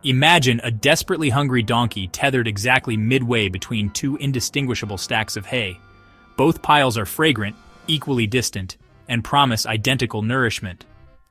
Imagine a desperately hungry donkey tethered exactly midway between two indistinguishable stacks of hay. Both piles are fragrant, equally distant, and promise identical nourishment.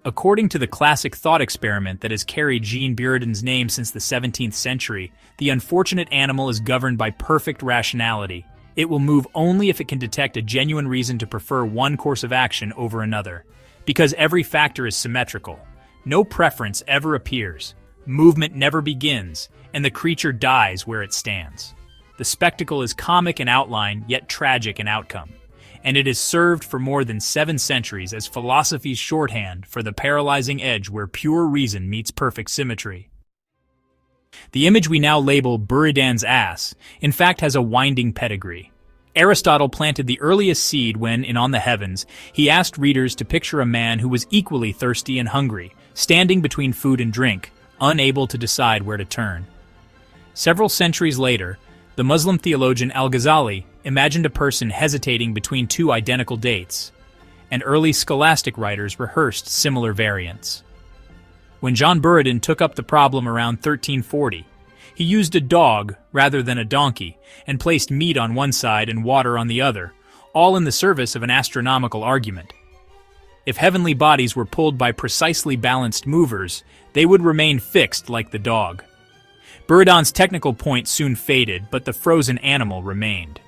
According to the classic thought experiment that has carried Jean Buridan's name since the 17th century, the unfortunate animal is governed by perfect rationality. It will move only if it can detect a genuine reason to prefer one course of action over another. Because every factor is symmetrical. No preference ever appears. Movement never begins, and the creature dies where it stands. The spectacle is comic in outline, yet tragic in outcome. And it has served for more than 7 centuries as philosophy's shorthand for the paralyzing edge where pure reason meets perfect symmetry. The image we now label Buridan's ass, in fact, has a winding pedigree. Aristotle planted the earliest seed when, in On the Heavens, he asked readers to picture a man who was equally thirsty and hungry, standing between food and drink, unable to decide where to turn. Several centuries later, the Muslim theologian Al-Ghazali imagined a person hesitating between two identical dates, and early scholastic writers rehearsed similar variants. When John Buridan took up the problem around 1340, he used a dog rather than a donkey and placed meat on one side and water on the other, all in the service of an astronomical argument. If heavenly bodies were pulled by precisely balanced movers, they would remain fixed like the dog. Buridan's technical point soon faded, but the frozen animal remained.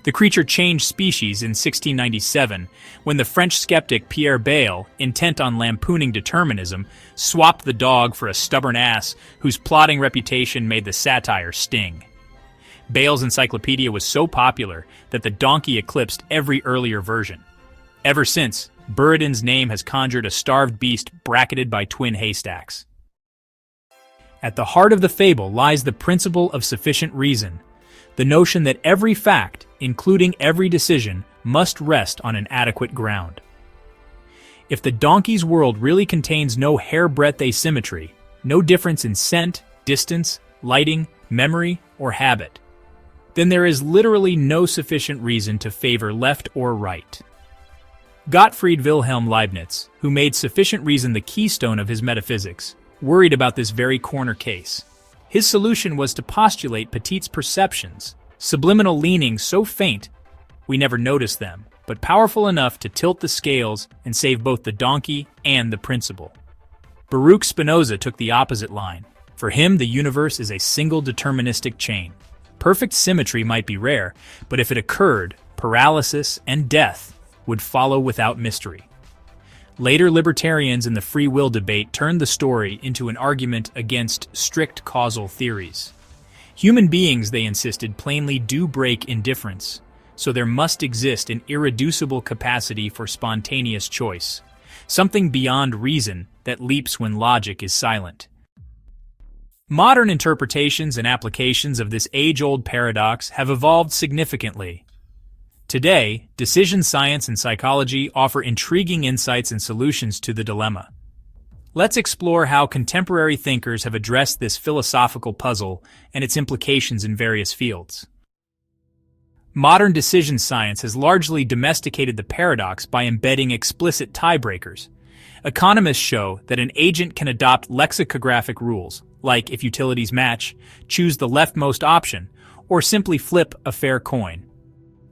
The creature changed species in 1697 when the French skeptic Pierre Bayle, intent on lampooning determinism, swapped the dog for a stubborn ass whose plodding reputation made the satire sting. Bayle's encyclopedia was so popular that the donkey eclipsed every earlier version. Ever since, Buridan's name has conjured a starved beast bracketed by twin haystacks. At the heart of the fable lies the principle of sufficient reason, the notion that every fact, including every decision, must rest on an adequate ground. If the donkey's world really contains no hair-breadth asymmetry, no difference in scent, distance, lighting, memory, or habit, then there is literally no sufficient reason to favor left or right. Gottfried Wilhelm Leibniz, who made sufficient reason the keystone of his metaphysics, worried about this very corner case. His solution was to postulate Petit's perceptions, subliminal leanings so faint we never notice them, but powerful enough to tilt the scales and save both the donkey and the principle. Baruch Spinoza took the opposite line. For him, the universe is a single deterministic chain. Perfect symmetry might be rare, but if it occurred, paralysis and death would follow without mystery. Later libertarians in the free will debate turned the story into an argument against strict causal theories. Human beings, they insisted, plainly do break indifference, so there must exist an irreducible capacity for spontaneous choice, something beyond reason that leaps when logic is silent. Modern interpretations and applications of this age-old paradox have evolved significantly. Today, decision science and psychology offer intriguing insights and solutions to the dilemma. Let's explore how contemporary thinkers have addressed this philosophical puzzle and its implications in various fields. Modern decision science has largely domesticated the paradox by embedding explicit tiebreakers. Economists show that an agent can adopt lexicographic rules, like if utilities match, choose the leftmost option, or simply flip a fair coin.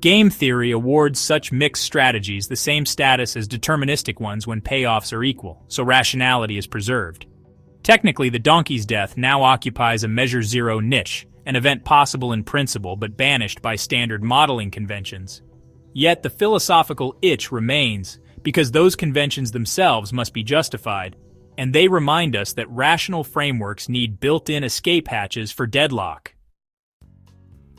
Game theory awards such mixed strategies the same status as deterministic ones when payoffs are equal, so rationality is preserved. Technically, the donkey's death now occupies a measure zero niche, an event possible in principle but banished by standard modeling conventions. Yet the philosophical itch remains, because those conventions themselves must be justified, and they remind us that rational frameworks need built-in escape hatches for deadlock.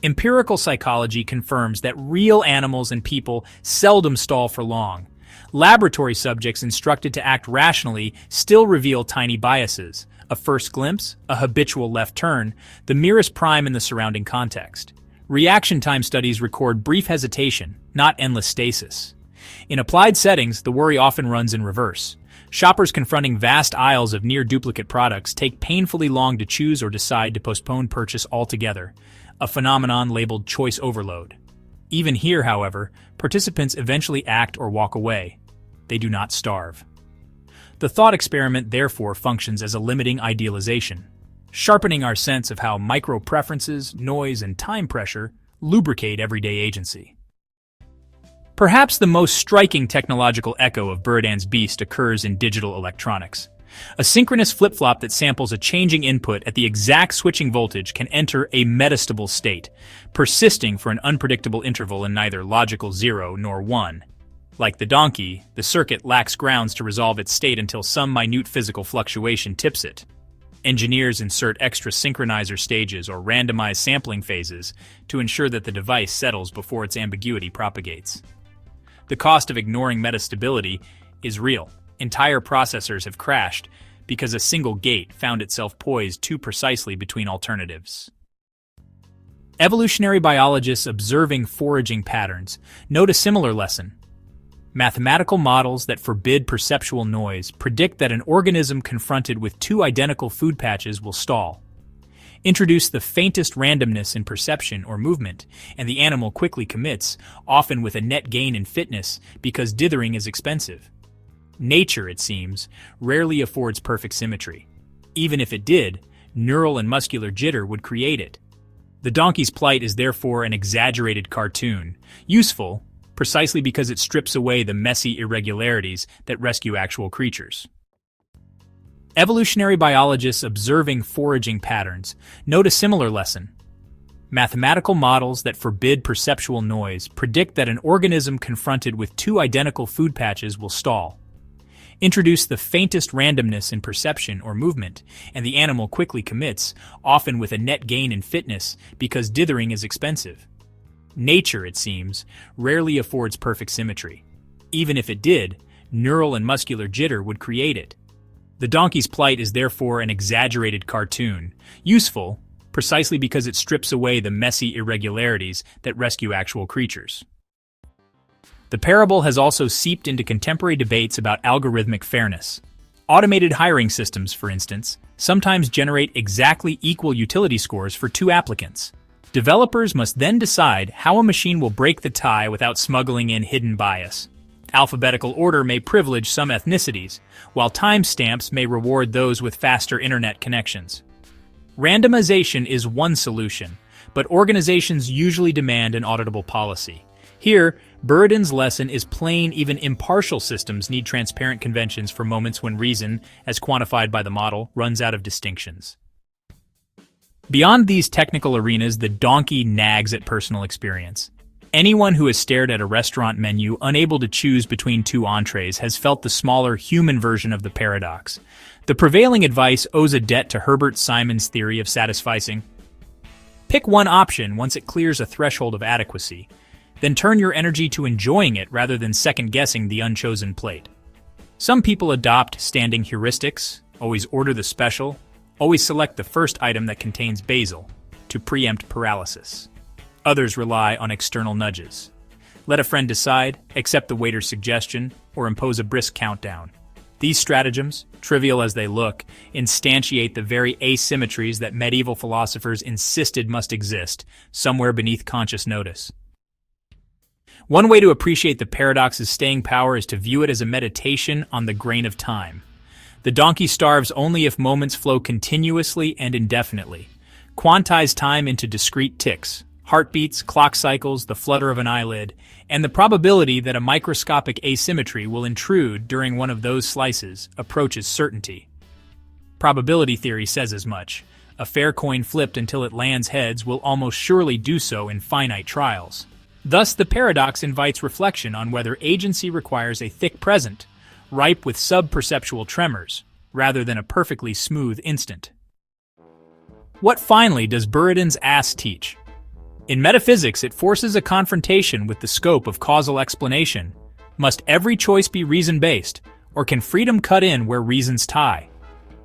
Empirical psychology confirms that real animals and people seldom stall for long. Laboratory subjects instructed to act rationally still reveal tiny biases, a first glimpse, a habitual left turn, the merest prime in the surrounding context. Reaction time studies record brief hesitation, not endless stasis. In applied settings, the worry often runs in reverse. Shoppers confronting vast aisles of near-duplicate products take painfully long to choose or decide to postpone purchase altogether, a phenomenon labeled choice overload. Even here, however, participants eventually act or walk away. They do not starve. The thought experiment therefore functions as a limiting idealization. sharpening our sense of how micro-preferences, noise, and time pressure lubricate everyday agency. Perhaps the most striking technological echo of Buridan's beast occurs in digital electronics. A synchronous flip-flop that samples a changing input at the exact switching voltage can enter a metastable state, persisting for an unpredictable interval in neither logical 0 nor 1. Like the donkey, the circuit lacks grounds to resolve its state until some minute physical fluctuation tips it. Engineers insert extra synchronizer stages or randomized sampling phases to ensure that the device settles before its ambiguity propagates. The cost of ignoring metastability is real. Entire processors have crashed because a single gate found itself poised too precisely between alternatives. Evolutionary biologists observing foraging patterns note a similar lesson. Mathematical models that forbid perceptual noise predict that an organism confronted with two identical food patches will stall. Introduce the faintest randomness in perception or movement, and the animal quickly commits, often with a net gain in fitness because dithering is expensive. Nature, it seems, rarely affords perfect symmetry. Even if it did, neural and muscular jitter would create it. The donkey's plight is therefore an exaggerated cartoon, useful precisely because it strips away the messy irregularities that rescue actual creatures. Evolutionary biologists observing foraging patterns note a similar lesson. Mathematical models that forbid perceptual noise predict that an organism confronted with two identical food patches will stall. Introduce the faintest randomness in perception or movement, and the animal quickly commits, often with a net gain in fitness because dithering is expensive. Nature, it seems, rarely affords perfect symmetry. Even if it did, neural and muscular jitter would create it. The donkey's plight is therefore an exaggerated cartoon, useful precisely because it strips away the messy irregularities that rescue actual creatures. The parable has also seeped into contemporary debates about algorithmic fairness. Automated hiring systems, for instance, sometimes generate exactly equal utility scores for two applicants. Developers must then decide how a machine will break the tie without smuggling in hidden bias. Alphabetical order may privilege some ethnicities, while timestamps may reward those with faster internet connections. Randomization is one solution, but organizations usually demand an auditable policy. Here, Buridan's lesson is plain even impartial systems need transparent conventions for moments when reason, as quantified by the model, runs out of distinctions. Beyond these technical arenas, the donkey nags at personal experience. Anyone who has stared at a restaurant menu unable to choose between two entrees has felt the smaller human version of the paradox. The prevailing advice owes a debt to Herbert Simon's theory of satisficing. Pick one option once it clears a threshold of adequacy, then turn your energy to enjoying it rather than second-guessing the unchosen plate. Some people adopt standing heuristics, always order the special, always select the first item that contains basil, to preempt paralysis. Others rely on external nudges. Let a friend decide, accept the waiter's suggestion, or impose a brisk countdown. These stratagems, trivial as they look, instantiate the very asymmetries that medieval philosophers insisted must exist, somewhere beneath conscious notice. One way to appreciate the paradox's staying power is to view it as a meditation on the grain of time. The donkey starves only if moments flow continuously and indefinitely. Quantize time into discrete ticks, heartbeats, clock cycles, the flutter of an eyelid, and the probability that a microscopic asymmetry will intrude during one of those slices approaches certainty. Probability theory says as much. A fair coin flipped until it lands heads will almost surely do so in finite trials. Thus, the paradox invites reflection on whether agency requires a thick present, ripe with sub-perceptual tremors, rather than a perfectly smooth instant. What finally does Buridan's ass teach? In metaphysics, it forces a confrontation with the scope of causal explanation. Must every choice be reason-based, or can freedom cut in where reasons tie?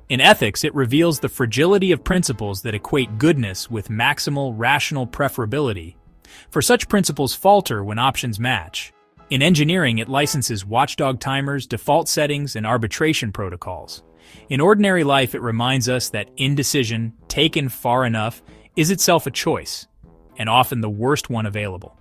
In ethics, it reveals the fragility of principles that equate goodness with maximal rational preferability, for such principles falter when options match. In engineering, it licenses watchdog timers, default settings, and arbitration protocols. In ordinary life, it reminds us that indecision, taken far enough, is itself a choice, and often the worst one available.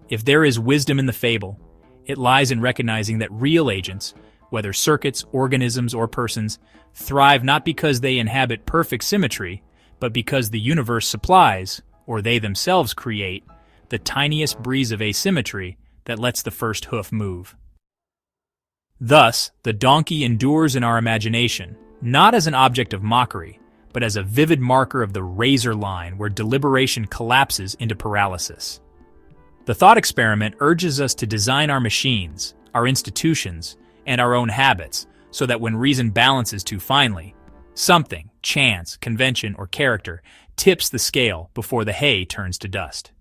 If there is wisdom in the fable, it lies in recognizing that real agents, whether circuits, organisms, or persons, thrive not because they inhabit perfect symmetry, but because the universe supplies, or they themselves create, the tiniest breeze of asymmetry that lets the first hoof move. Thus, the donkey endures in our imagination, not as an object of mockery, but as a vivid marker of the razor line where deliberation collapses into paralysis. The thought experiment urges us to design our machines, our institutions, and our own habits so that when reason balances too finely, something, chance, convention, or character, tips the scale before the hay turns to dust.